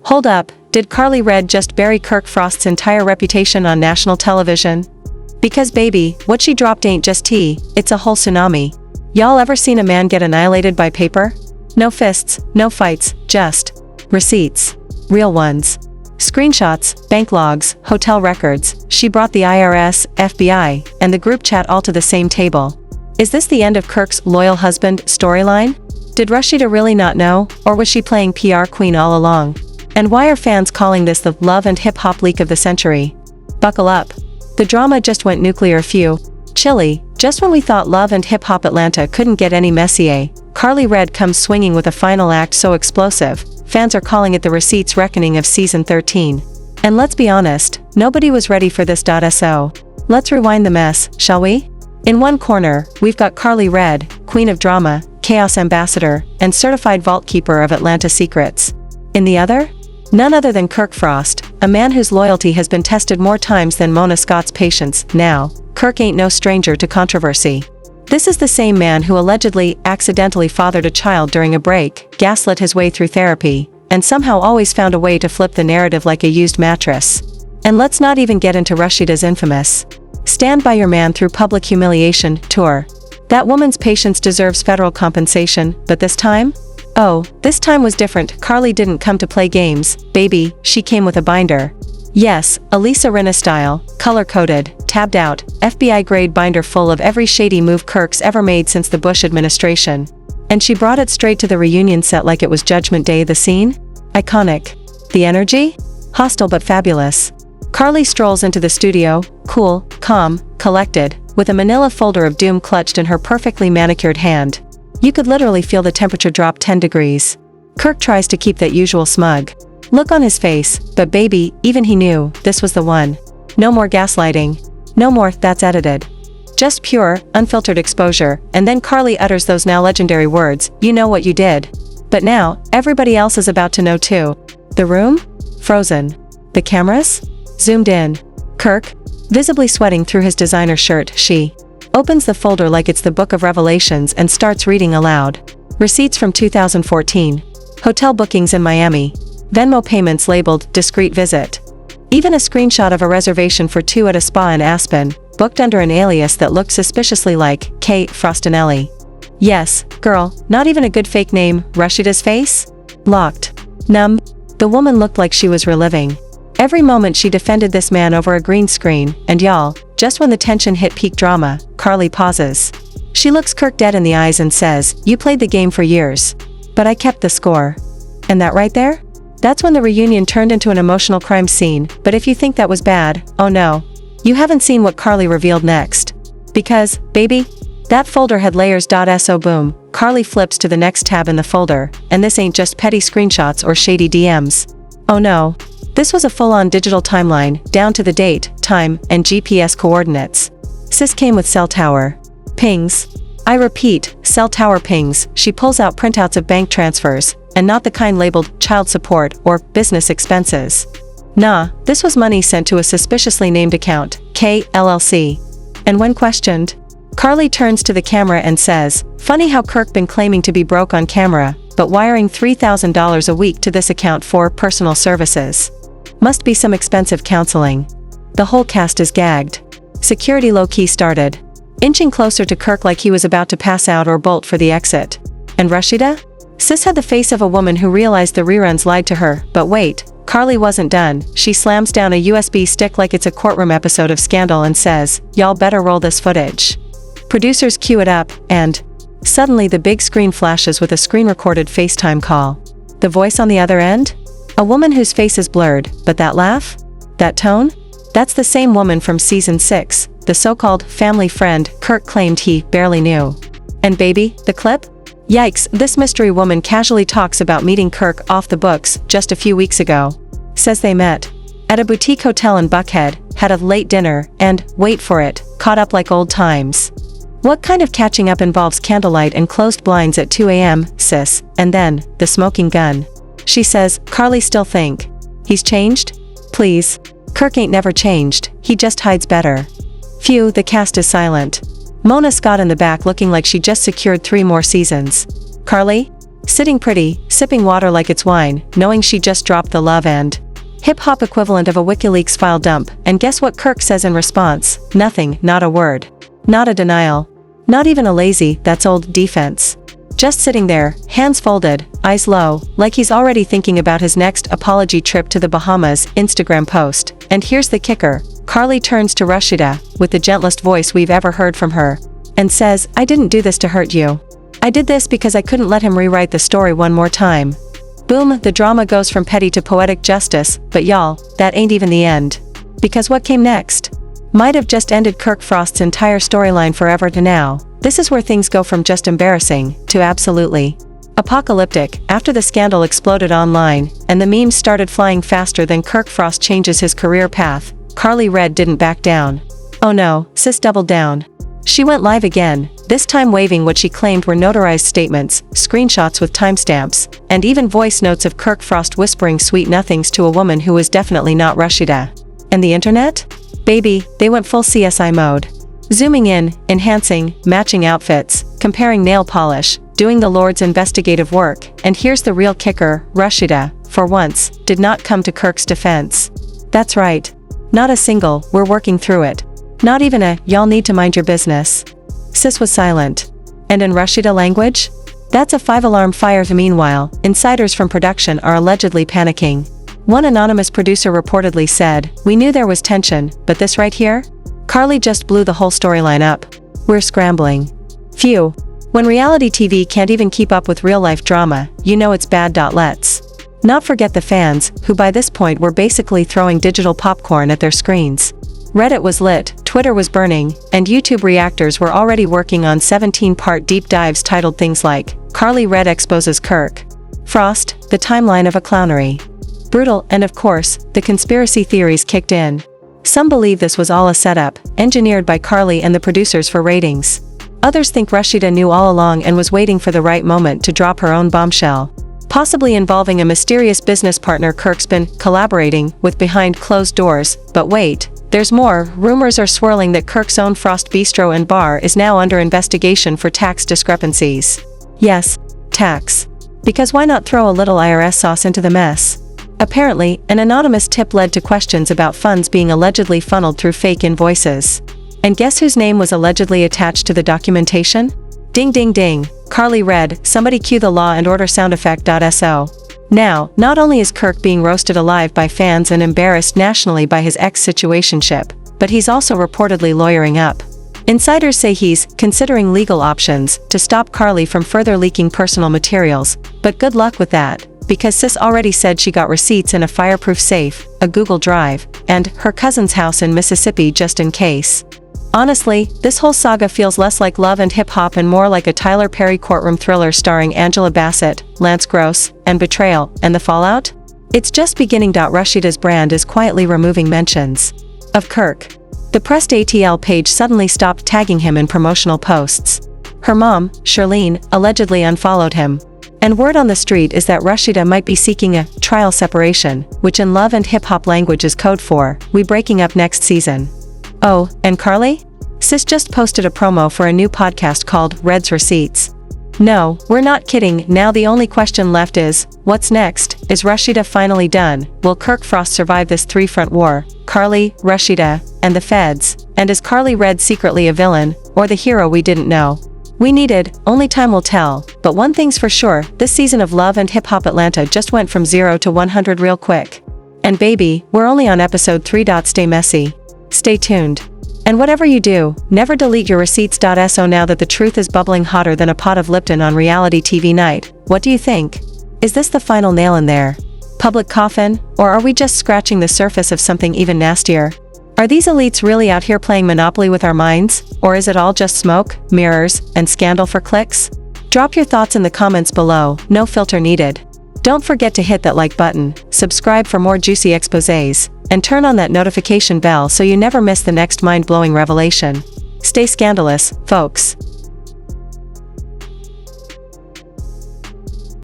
Hold up, did Karlie Redd just bury Kirk Frost's entire reputation on national television? Because baby, what she dropped ain't just tea, it's a whole tsunami. Y'all ever seen a man get annihilated by paper? No fists, no fights, just receipts. Real ones. Screenshots, bank logs, hotel records. She brought the IRS, FBI, and the group chat all to the same table. Is this the end of Kirk's loyal husband storyline? Did Rashida really not know, or was she playing PR queen all along? And why are fans calling this the love and hip-hop leak of the century? Buckle up. The drama just went nuclear. Chilly, just when we thought Love and Hip Hop Atlanta couldn't get any messier, Karlie Redd comes swinging with a final act so explosive, fans are calling it the receipts reckoning of season 13. And let's be honest, nobody was ready for this. So, let's rewind the mess, shall we? In one corner, we've got Karlie Redd, queen of drama, chaos ambassador, and certified vault keeper of Atlanta secrets. In the other? None other than Kirk Frost, a man whose loyalty has been tested more times than Mona Scott's patience. Now, Kirk ain't no stranger to controversy. This is the same man who allegedly accidentally fathered a child during a break, gaslit his way through therapy, and somehow always found a way to flip the narrative like a used mattress. And let's not even get into Rashida's infamous "Stand by your man through public humiliation" tour. That woman's patience deserves federal compensation, but this time? Oh, this time was different. Karlie didn't come to play games, baby, she came with a binder. Yes, a Lisa Rinna style, color-coded, tabbed out, FBI-grade binder full of every shady move Kirk's ever made since the Bush administration. And she brought it straight to the reunion set like it was Judgment Day. The scene? Iconic. The energy? Hostile but fabulous. Karlie strolls into the studio, cool, calm, collected, with a manila folder of doom clutched in her perfectly manicured hand. You could literally feel the temperature drop 10 degrees. Kirk tries to keep that usual smug look on his face, but baby, even he knew, this was the one. No more gaslighting. No more, that's edited. Just pure, unfiltered exposure, and then Karlie utters those now legendary words, "You know what you did." But now, everybody else is about to know too. The room? Frozen. The cameras? Zoomed in. Kirk, visibly sweating through his designer shirt, she opens the folder like it's the Book of Revelations and starts reading aloud. Receipts from 2014. Hotel bookings in Miami. Venmo payments labeled "discreet visit." Even a screenshot of a reservation for 2 at a spa in Aspen, booked under an alias that looked suspiciously like K. Frostinelli. Yes, girl, not even a good fake name. Rashida's face? Locked. Numb. The woman looked like she was reliving every moment she defended this man over a green screen, and y'all, just when the tension hit peak drama, Karlie pauses. She looks Kirk dead in the eyes and says, "You played the game for years. But I kept the score." And that right there? That's when the reunion turned into an emotional crime scene. But if you think that was bad, oh no. You haven't seen what Karlie revealed next. Because, baby, that folder had layers. So boom, Karlie flips to the next tab in the folder, and this ain't just petty screenshots or shady DMs. Oh no. This was a full-on digital timeline, down to the date, time, and GPS coordinates. Sis came with cell tower pings. I repeat, cell tower pings. She pulls out printouts of bank transfers, and not the kind labeled child support or business expenses. Nah, this was money sent to a suspiciously named account, K LLC. And when questioned, Karlie turns to the camera and says, "Funny how Kirk been claiming to be broke on camera, but wiring $3,000 a week to this account for personal services. Must be some expensive counseling." The whole cast is gagged. Security low-key started inching closer to Kirk like he was about to pass out or bolt for the exit. And Rashida? Sis had the face of a woman who realized the reruns lied to her. But wait, Karlie wasn't done. She slams down a USB stick like it's a courtroom episode of Scandal and says, "Y'all better roll this footage." Producers cue it up, and suddenly the big screen flashes with a screen-recorded FaceTime call. The voice on the other end? A woman whose face is blurred, but that laugh? That tone? That's the same woman from season 6, the so-called family friend Kirk claimed he barely knew. And baby, the clip? Yikes, this mystery woman casually talks about meeting Kirk off the books just a few weeks ago. Says they met at a boutique hotel in Buckhead, had a late dinner, and, wait for it, caught up like old times. What kind of catching up involves candlelight and closed blinds at 2 a.m., sis? And then, the smoking gun. She says, Karlie still think he's changed? Please. Kirk ain't never changed, he just hides better. Phew, the cast is silent. Mona Scott in the back looking like she just secured 3 more seasons. Karlie? Sitting pretty, sipping water like it's wine, knowing she just dropped the love and hip-hop equivalent of a WikiLeaks file dump, and guess what Kirk says in response? Nothing, not a word. Not a denial. Not even a lazy, that's old defense. Just sitting there, hands folded, eyes low, like he's already thinking about his next apology trip to the Bahamas Instagram post. And here's the kicker. Karlie turns to Rashida, with the gentlest voice we've ever heard from her, and says, I didn't do this to hurt you. I did this because I couldn't let him rewrite the story one more time. Boom, the drama goes from petty to poetic justice, but y'all, that ain't even the end. Because what came next might have just ended Kirk Frost's entire storyline forever to now. This is where things go from just embarrassing to absolutely apocalyptic after the scandal exploded online, and the memes started flying faster than Kirk Frost changes his career path. Karlie Red didn't back down. Oh no, sis doubled down. She went live again, this time waving what she claimed were notarized statements, screenshots with timestamps, and even voice notes of Kirk Frost whispering sweet nothings to a woman who was definitely not Rashida. And the internet? Baby, they went full CSI mode. Zooming in, enhancing, matching outfits, comparing nail polish, doing the Lord's investigative work, and here's the real kicker, Rashida, for once, did not come to Kirk's defense. That's right. Not a single, we're working through it. Not even a, y'all need to mind your business. Sis was silent. And in Rashida language? That's a 5-alarm fire. Meanwhile, insiders from production are allegedly panicking. One anonymous producer reportedly said, we knew there was tension, but this right here? Karlie just blew the whole storyline up. We're scrambling. Phew. When reality TV can't even keep up with real-life drama, you know it's bad. Let's not forget the fans, who by this point were basically throwing digital popcorn at their screens. Reddit was lit, Twitter was burning, and YouTube reactors were already working on 17-part deep dives titled things like, Karlie Red exposes Kirk Frost, the timeline of a clownery. Brutal, and of course, the conspiracy theories kicked in. Some believe this was all a setup, engineered by Karlie and the producers for ratings. Others think Rashida knew all along and was waiting for the right moment to drop her own bombshell. Possibly involving a mysterious business partner Kirk's been collaborating with behind closed doors, but wait, there's more. Rumors are swirling that Kirk's own Frost Bistro and Bar is now under investigation for tax discrepancies. Yes, tax. Because why not throw a little IRS sauce into the mess? Apparently, an anonymous tip led to questions about funds being allegedly funneled through fake invoices. And guess whose name was allegedly attached to the documentation? Ding ding ding. Karlie Red, somebody cue the Law and Order sound effect.so. Now, not only is Kirk being roasted alive by fans and embarrassed nationally by his ex-situationship, but he's also reportedly lawyering up. Insiders say he's considering legal options to stop Karlie from further leaking personal materials, but good luck with that, because sis already said she got receipts in a fireproof safe, a Google Drive, and her cousin's house in Mississippi just in case. Honestly, this whole saga feels less like love and hip-hop and more like a Tyler Perry courtroom thriller starring Angela Bassett, Lance Gross, and betrayal, and the fallout? It's just beginning. Rashida's brand is quietly removing mentions of Kirk. The Pressed ATL page suddenly stopped tagging him in promotional posts. Her mom, Charlene, allegedly unfollowed him. And word on the street is that Rashida might be seeking a trial separation, which in love and hip-hop language is code for, we breaking up next season. Oh, and Karlie? Sis just posted a promo for a new podcast called Red's Receipts. No, we're not kidding. Now the only question left is, what's next? Is Rashida finally done? Will Kirk Frost survive this three-front war? Karlie, Rashida, and the feds? And is Karlie Red secretly a villain, or the hero we didn't know? We needed, only time will tell, but one thing's for sure, this season of Love and Hip Hop Atlanta just went from 0 to 100 real quick. And baby, we're only on episode 3. Stay messy. Stay tuned. And whatever you do, never delete your receipts.so now that the truth is bubbling hotter than a pot of Lipton on reality TV night. What do you think? Is this the final nail in there? Public coffin? Or are we just scratching the surface of something even nastier? Are these elites really out here playing Monopoly with our minds? Or is it all just smoke, mirrors, and scandal for clicks? Drop your thoughts in the comments below, no filter needed. Don't forget to hit that like button, subscribe for more juicy exposés, and turn on that notification bell so you never miss the next mind-blowing revelation. Stay scandalous, folks.